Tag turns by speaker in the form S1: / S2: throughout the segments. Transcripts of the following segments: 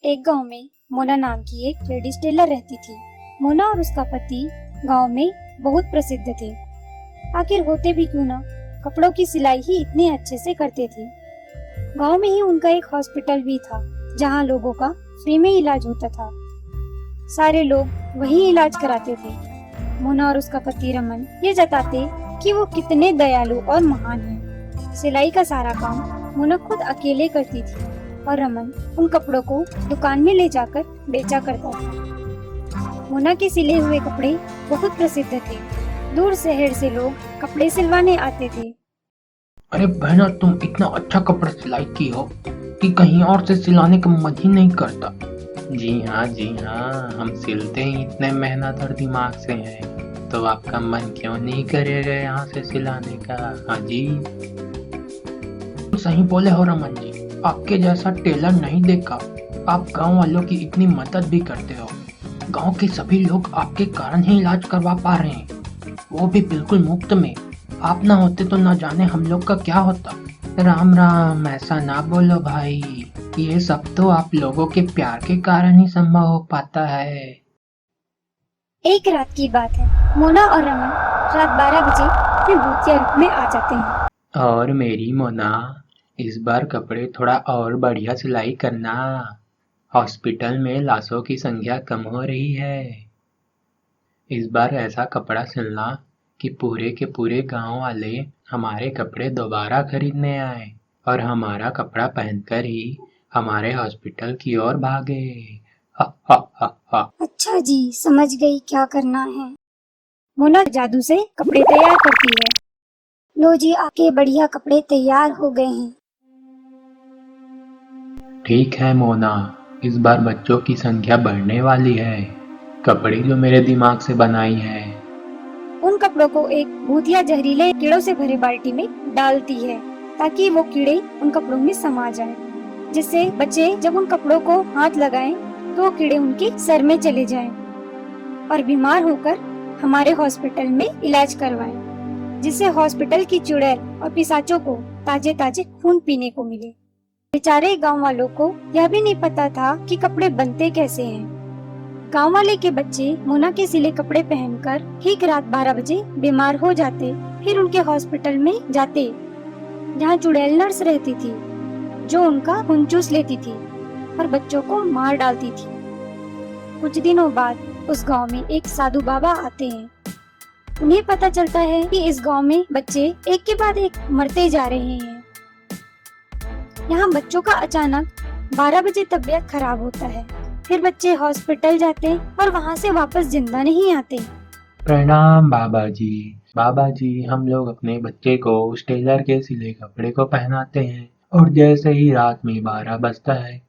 S1: एक गांव में मोना नाम की एक लेडीज टेलर रहती थी। मोना और उसका पति गांव में बहुत प्रसिद्ध थे। आखिर होते भी क्यों ना, कपड़ों की सिलाई ही इतने अच्छे से करते थे। गांव में ही उनका एक हॉस्पिटल भी था, जहां लोगों का फ्री में इलाज होता था। सारे लोग वहीं इलाज कराते थे। मोना और उसका पति रमन ये जताते कि वो कितने दयालु और महान हैं। सिलाई का सारा काम मोना खुद अकेले करती थी और रमन उन कपड़ों को दुकान में ले जाकर बेचा करता था। मोना के सिले हुए कपड़े बहुत प्रसिद्ध थे। दूर शहर से लोग कपड़े सिलवाने आते थे।
S2: अरे बहना, तुम इतना अच्छा कपड़ा सिलाई की हो कि कहीं और से सिलाने का मन ही नहीं करता। जी हाँ, हम सिलते ही इतने मेहनत और दिमाग से हैं, तो आपका मन क्यों नहीं करेगा यहाँ से सिलाने का? हाँ जी, सही बोले हो रमन जी, आपके जैसा टेलर नहीं देखा। आप गांव वालों की इतनी मदद भी करते हो। गांव के सभी लोग आपके कारण ही इलाज करवा पा रहे हैं, वो भी बिल्कुल मुफ्त में। आप ना होते तो ना जाने हम लोग का क्या होता। राम राम, ऐसा ना बोलो भाई, ये सब तो आप लोगों के प्यार के कारण ही संभव हो पाता है।
S1: एक रात की बात है। मोना और रमन रात 12 बजे अपने भूतिया रूप में आ जाते हैं।
S2: और मेरी मोना, इस बार कपड़े थोड़ा और बढ़िया सिलाई करना। हॉस्पिटल में लाशों की संख्या कम हो रही है। इस बार ऐसा कपड़ा सिलना कि पूरे के पूरे गांव वाले हमारे कपड़े दोबारा खरीदने आए और हमारा कपड़ा पहनकर ही हमारे हॉस्पिटल की ओर भागे। हा हा हा हा।
S1: अच्छा जी, समझ गई क्या करना है। मोना जादू से कपड़े तैयार करती है। लो जी, आपके बढ़िया कपड़े तैयार हो गए हैं।
S2: ठीक है मोना, इस बार बच्चों की संख्या बढ़ने वाली है। कपड़े जो मेरे दिमाग से बनाई है।
S1: उन कपड़ों को एक भूतिया जहरीले कीड़ों से भरे बाल्टी में डालती है, ताकि वो कीड़े उन कपड़ों में समा जाएं, जिससे बच्चे जब उन कपड़ों को हाथ लगाएं तो वो कीड़े उनके सर में चले जाएं और बीमार होकर हमारे हॉस्पिटल में इलाज करवाएं, जिससे हॉस्पिटल की चुड़ैल और पिशाचों को ताजे ताजे खून पीने को मिले। बेचारे गांव वालों को यह भी नहीं पता था कि कपड़े बनते कैसे हैं। गांव वाले के बच्चे मोना के सिले कपड़े पहनकर ठीक रात 12 बजे बीमार हो जाते। फिर उनके हॉस्पिटल में जाते, जहां चुड़ैल नर्स रहती थी, जो उनका खून चूस लेती थी और बच्चों को मार डालती थी। कुछ दिनों बाद उस गांव में एक साधु बाबा आते हैं। उन्हें पता चलता है कि इस गांव में बच्चे एक के बाद एक मरते जा रहे हैं। यहाँ बच्चों का अचानक 12 बजे तबीयत खराब होता है। फिर बच्चे हॉस्पिटल जाते और वहाँ से वापस जिंदा नहीं आते।
S2: प्रणाम बाबा जी। बाबा जी, हम लोग अपने बच्चे को उस टेलर के सिले कपड़े को पहनाते हैं और जैसे ही रात में 12 बजता है,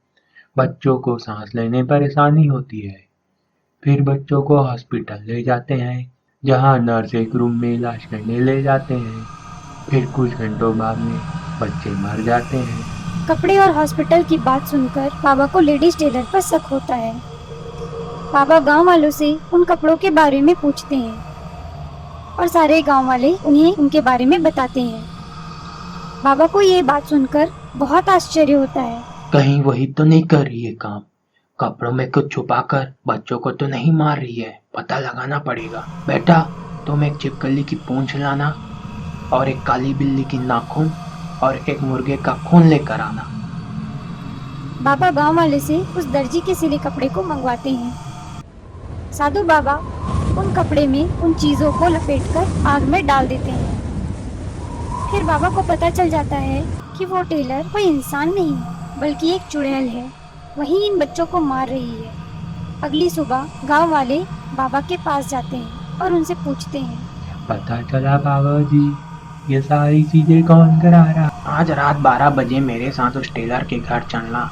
S2: बच्चों को सांस लेने परेशानी होती है। फिर बच्चों को हॉस्पिटल ले जाते हैं, जहां नर्स एक रूम में इलाज करने ले जाते हैं। फिर कुछ घंटों बाद में बच्चे मर जाते हैं।
S1: कपड़े और हॉस्पिटल की बात सुनकर बाबा को लेडीज टेलर पर शक होता है। बाबा गांव वालों से उन कपड़ों के बारे में पूछते हैं और सारे गांव वाले उन्हें उनके बारे में बताते हैं। बाबा को ये बात सुनकर बहुत आश्चर्य होता है।
S2: कहीं वही तो नहीं कर रही है काम? कपड़ों में कुछ छुपाकर बच्चों को तो नहीं मार रही है? पता लगाना पड़ेगा। बेटा, तुम एक छिपकली की पूंछ लाना और एक काली बिल्ली की नाखून और एक मुर्गे का खून लेकर आना।
S1: बाबा गांव वाले से उस दर्जी के सिले कपड़े को मंगवाते हैं। साधु बाबा उन कपड़े में उन चीजों को लपेटकर आग में डाल देते हैं। फिर बाबा को पता चल जाता है कि वो टेलर कोई इंसान नहीं बल्कि एक चुड़ैल है, वही इन बच्चों को मार रही है। अगली सुबह गांव वाले बाबा के पास जाते हैं और उनसे पूछते हैं,
S2: पता चला बाबा जी, ये सारी चीजें कौन करा रहा? आज रात 12 बजे मेरे साथ उस टेलर के घर चलना,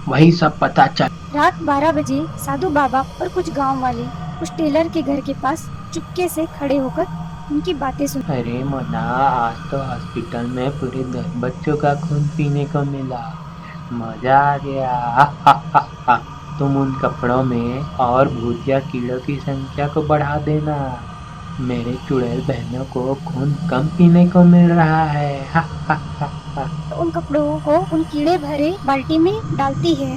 S2: वही सब पता चल।
S1: रात 12 बजे साधु बाबा और कुछ गांव वाले उस टेलर के घर के पास चुपके से खड़े होकर उनकी बातें सुन।
S2: अरे मोना, आज तो हॉस्पिटल में पूरे 10 बच्चों का खून पीने को मिला, मजा आ गया। हा, हा, हा, हा। तुम उन कपड़ों में और भूतिया कीड़ों की संख्या को बढ़ा देना। मेरे चुड़ैल बहनों को खून कम पीने को मिल रहा है। हा हा हा हा।
S1: उन कपड़ों को उन कीड़े भरे बाल्टी में डालती है।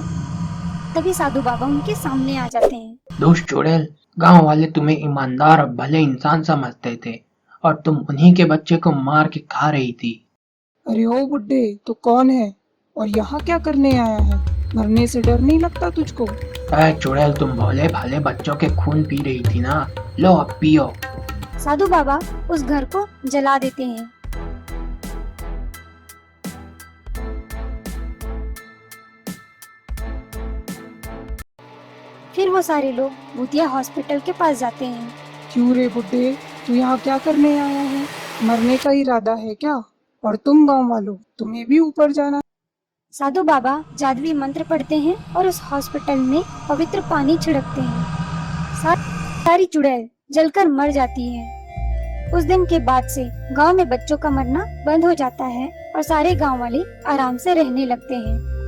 S1: तभी साधु बाबा उनके सामने आ जाते हैं।
S2: दोस्त चुड़ैल, गांव वाले तुम्हें ईमानदार और भले इंसान समझते थे और तुम उन्हीं के बच्चे को मार के खा रही थी।
S3: अरे ओ बुड्ढे, तो कौन है और यहाँ क्या करने आया है? मरने से डर नहीं लगता तुझको?
S2: अरे चुड़ैल, तुम भोले भाले बच्चों के खून पी रही थी ना, लो अब पियो।
S1: साधु बाबा उस घर को जला देते हैं। फिर वो सारे लोग भूतिया हॉस्पिटल के पास जाते हैं।
S3: क्यों रे बुड्ढे, तू यहाँ क्या करने आया है? मरने का इरादा है क्या? और तुम गांव वालों, तुम्हें भी ऊपर जाना है?
S1: साधु बाबा जादुई मंत्र पढ़ते हैं और उस हॉस्पिटल में पवित्र पानी छिड़कते हैं। सारी चुड़ैल जलकर मर जाती है। उस दिन के बाद से गांव में बच्चों का मरना बंद हो जाता है और सारे गांव वाले आराम से रहने लगते हैं।